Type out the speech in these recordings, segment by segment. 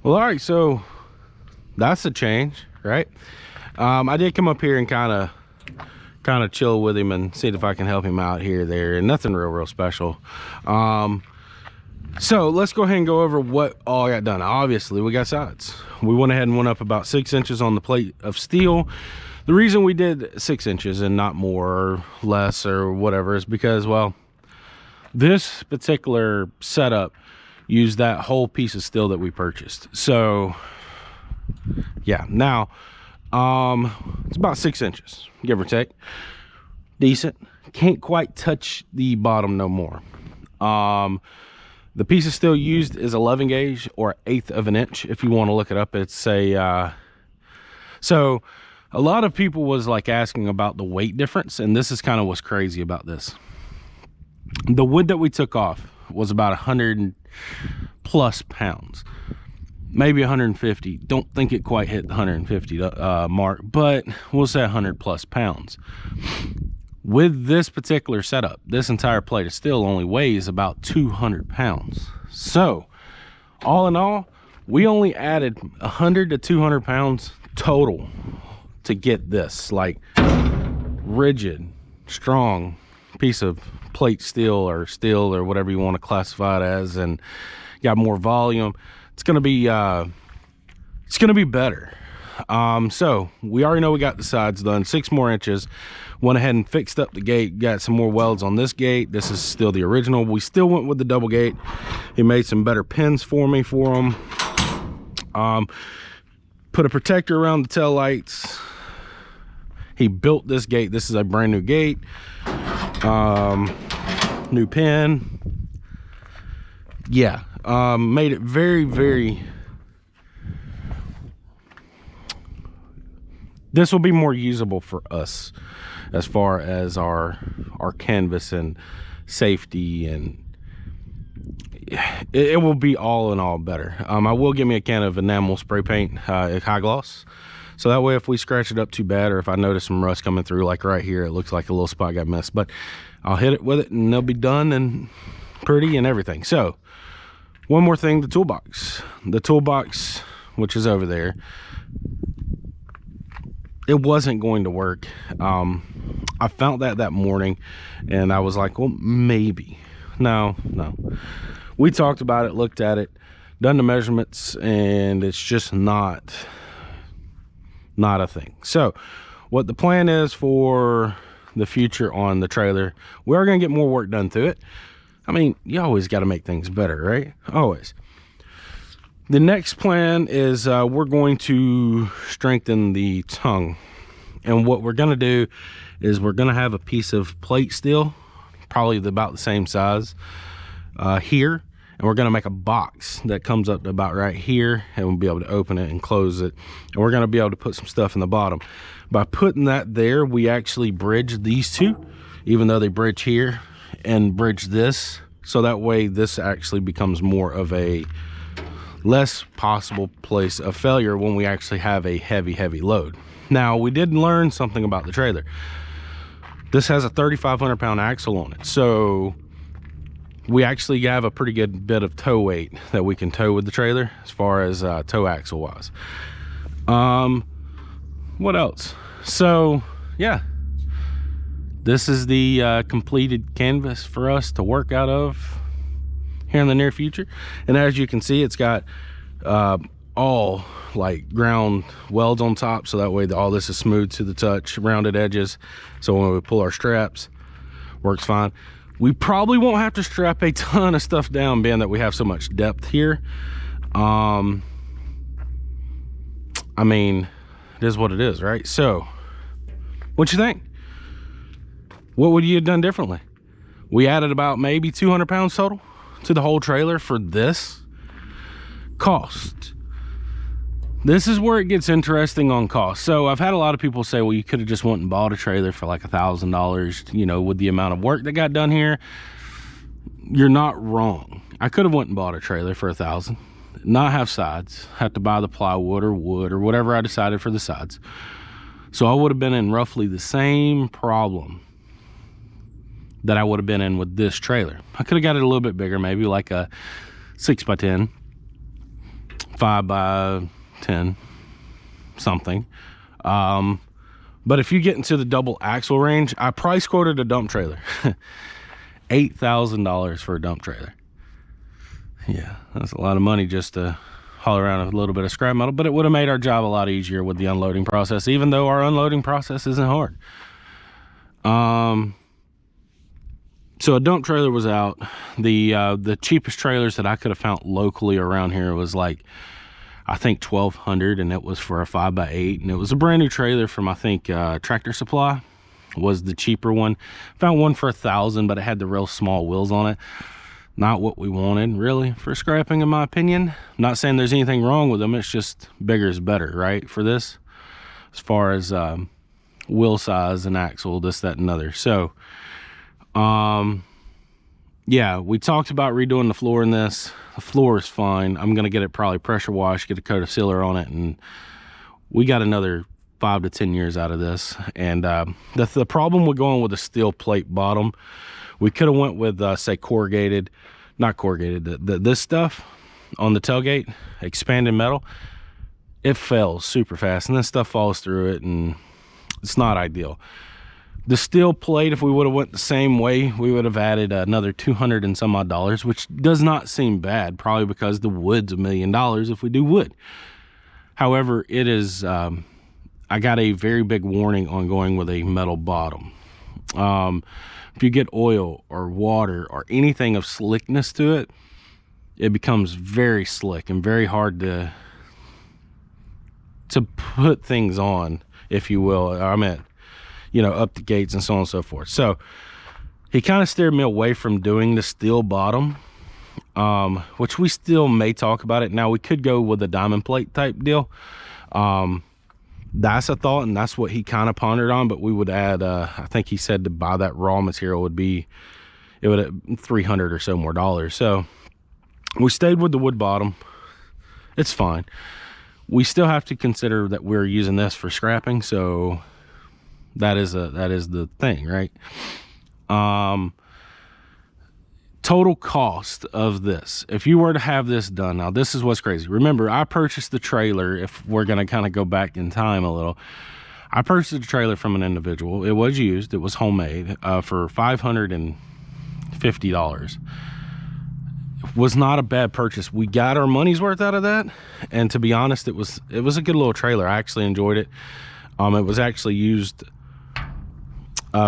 Well, all right, so that's a change, right? I did come up here and kind of chill with him and see if I can help him out here, there, and nothing real special. So let's go ahead and go over what all I got done. Obviously, we got sides. We went ahead and went up about 6 inches on the plate of steel. The reason we did 6 inches and not more or less or whatever is because, well, this particular setup used that whole piece of steel that we purchased. So yeah, now it's about 6 inches, give or take. Decent. Can't quite touch the bottom no more. The piece of steel used is 11 gauge or 1/8 of an inch. If you want to look it up, it's a so a lot of people was like asking about the weight difference, and this is kind of what's crazy about this. The wood that we took off was about 100 plus pounds, maybe 150. Don't think it quite hit the 150 mark, but we'll say 100 plus pounds. With this particular setup, this entire plate of steel only weighs about 200 pounds. So all in all, we only added 100 to 200 pounds total to get this like rigid, strong piece of plate steel or whatever you want to classify it as, and got more volume. It's gonna be better. So we already know we got the sides done. 6 more inches. Went ahead and fixed up the gate, got some more welds on this gate. This is still the original. We still went with the double gate. He made some better pins for me for them. Put a protector around the tail lights. He built this gate. This is a brand new gate. New pin. Yeah, made it very this will be more usable for us as far as our canvas and safety, and it will be all in all better. I will give me a can of enamel spray paint, high gloss, so that way if we scratch it up too bad, or if I notice some rust coming through, like right here, it looks like a little spot got missed, but I'll hit it with it and they'll be done and pretty and everything. So one more thing, the toolbox, which is over there, it wasn't going to work. I found that morning and I was like, well, maybe. No. We talked about it, looked at it, done the measurements, and it's just not a thing. So what the plan is for the future on the trailer, we are going to get more work done to it. I mean, you always got to make things better, right? Always. The next plan is we're going to strengthen the tongue. And what we're going to do is we're going to have a piece of plate steel, probably about the same size here. And we're going to make a box that comes up to about right here, and we'll be able to open it and close it. And we're going to be able to put some stuff in the bottom. By putting that there, we actually bridge these two, even though they bridge here and bridge this. So that way this actually becomes more of a less possible place of failure when we actually have a heavy load. Now, we did learn something about the trailer. This has a 3,500 pound axle on it, so we actually have a pretty good bit of tow weight that we can tow with the trailer as far as tow axle wise. What else? So yeah, this is the completed canvas for us to work out of here in the near future. And as you can see, it's got all like ground welds on top, so that way all this is smooth to the touch, rounded edges, so when we pull our straps, works fine. We probably won't have to strap a ton of stuff down, being that we have so much depth here. I mean, it is what it is, right? So what you think? What would you have done differently? We added about maybe 200 pounds total to the whole trailer for this cost. This is where it gets interesting on cost. So I've had a lot of people say, well, you could have just went and bought a trailer for like $1,000, you know, with the amount of work that got done here. You're not wrong. I could have went and bought a trailer for $1,000, not have sides, have to buy the plywood or wood or whatever I decided for the sides. So I would have been in roughly the same problem that I would have been in with this trailer. I could have got it a little bit bigger, maybe like a 6x10, 5x10 something. But if you get into the double axle range, I price quoted a dump trailer. $8,000 for a dump trailer. Yeah, that's a lot of money just to haul around a little bit of scrap metal, but it would have made our job a lot easier with the unloading process, even though our unloading process isn't hard. So a dump trailer was out. The cheapest trailers that I could have found locally around here was like, I think $1,200, and it was for a 5x8, and it was a brand new trailer from, I think, Tractor Supply was the cheaper one. Found one for $1,000, but it had the real small wheels on it. Not what we wanted, really, for scrapping, in my opinion. I'm not saying there's anything wrong with them. It's just bigger is better, right, for this, as far as wheel size and axle, this, that, and another. So, yeah, we talked about redoing the floor in this. The floor is fine. I'm going to get it probably pressure washed, get a coat of sealer on it, and we got another 5 to 10 years out of this. And the problem with going with a steel plate bottom, we could have went with say corrugated, not corrugated, this stuff on the tailgate, expanded metal. It fails super fast, and this stuff falls through it, and it's not ideal. The steel plate, if we would have went the same way, we would have added another $200 and some odd, which does not seem bad, probably because the wood's $1 million if we do wood. However, it is, I got a very big warning on going with a metal bottom. If you get oil or water or anything of slickness to it, it becomes very slick and very hard to put things on, if you will. I mean, you know, up the gates and so on and so forth. So he kind of steered me away from doing the steel bottom, which we still may talk about it. Now, we could go with a diamond plate type deal. That's a thought, and that's what he kind of pondered on, but we would add, I think he said to buy that raw material would be, it would $300 or so more dollars. So we stayed with the wood bottom. It's fine. We still have to consider that we're using this for scrapping, so that is the thing, right? Total cost of this, if you were to have this done, now this is what's crazy. Remember, I purchased the trailer, if we're going to kind of go back in time a little. I purchased the trailer from an individual. It was used, it was homemade, for $550. Was not a bad purchase. We got our money's worth out of that, and to be honest, it was a good little trailer. I actually enjoyed it. It was actually used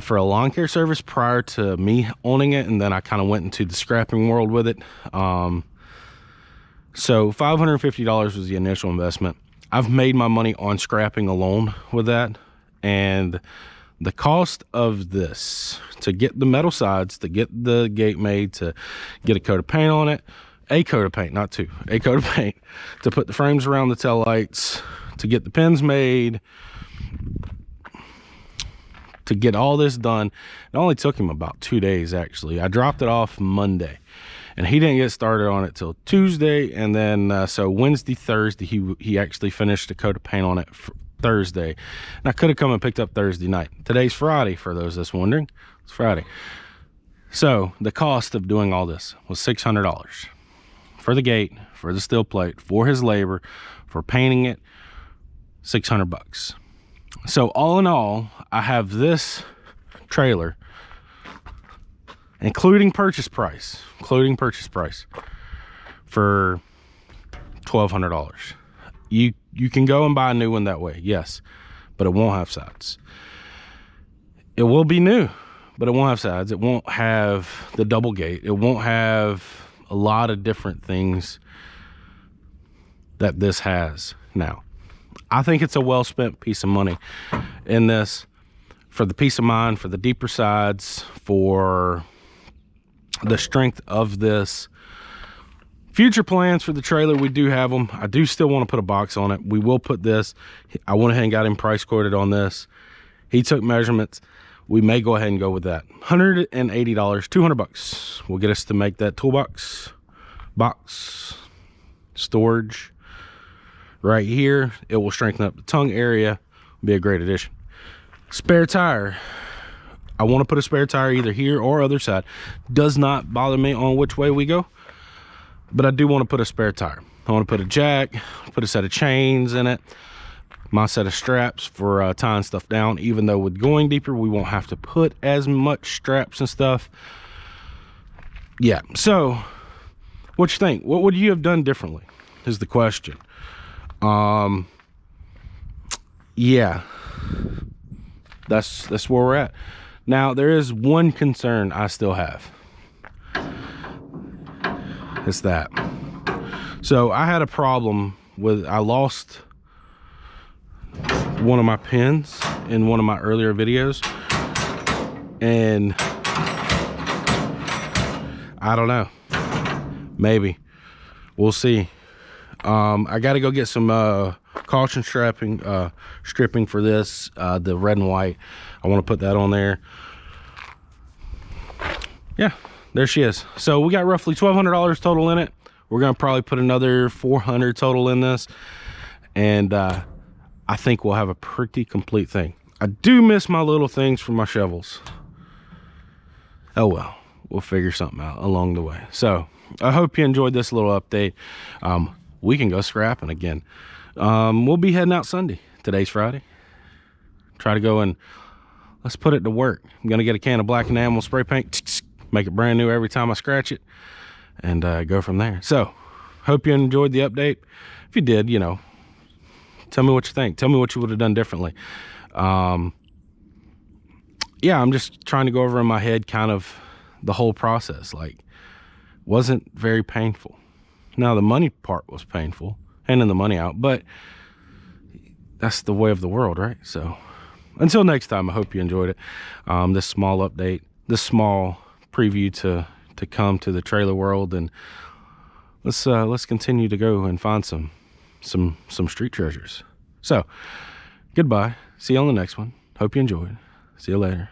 for a lawn care service prior to me owning it, and then I kind of went into the scrapping world with it. So $550 was the initial investment. I've made my money on scrapping alone with that, and the cost of this, to get the metal sides, to get the gate made, to get a coat of paint on it, a coat of paint, not two, a coat of paint, to put the frames around the tail lights, to get the pins made, to get all this done, it only took him about 2 days. Actually, I dropped it off Monday, and he didn't get started on it till Tuesday, and then so Wednesday, Thursday, he actually finished a coat of paint on it for Thursday, and I could have come and picked up Thursday night. Today's Friday, for those that's wondering. It's Friday. So the cost of doing all this was $600 for the gate, for the steel plate, for his labor, for painting it. $600. So all in all, I have this trailer, including purchase price, for $1,200. You can go and buy a new one that way, yes, but it won't have sides. It will be new, but it won't have sides. It won't have the double gate. It won't have a lot of different things that this has now. I think it's a well-spent piece of money in this, for the peace of mind, for the deeper sides, for the strength of this. Future plans for the trailer, we do have them. I do still want to put a box on it. We will put this. I went ahead and got him price quoted on this. He took measurements. We may go ahead and go with that. $180, $200 will get us to make that toolbox, box, storage right here. It will strengthen up the tongue area, be a great addition. Spare tire, I want to put a spare tire either here or other side. Does not bother me on which way we go. but I do want to put a spare tire. I want to put a jack, put a set of chains in it, my set of straps for tying stuff down, even though with going deeper we won't have to put as much straps and stuff. Yeah, so what you think? What would you have done differently is the question. Yeah, that's where we're at. Now there is one concern I still have. It's that. So I had a problem with, I lost one of my pins in one of my earlier videos, and I don't know, maybe we'll see. I got to go get some caution stripping for this, the red and white. I want to put that on there. Yeah, there she is. So we got roughly $1,200 total in it. We're gonna probably put another $400 total in this, and I think we'll have a pretty complete thing. I do miss my little things from my shovels. Oh well, we'll figure something out along the way. So I hope you enjoyed this little update. We can go scrapping again. We'll be heading out Sunday. Today's Friday. Try to go and let's put it to work. I'm gonna get a can of black enamel spray paint, make it brand new every time I scratch it, and go from there. So hope you enjoyed the update. If you did, you know, tell me what you think. Tell me what you would have done differently. Yeah, I'm just trying to go over in my head kind of the whole process. Like, wasn't very painful. Now the money part was painful, handing the money out, but that's the way of the world, right? So until next time, I hope you enjoyed it. This small update, this small preview to come to the trailer world, and let's continue to go and find some street treasures. So goodbye, see you on the next one. Hope you enjoyed. See you later.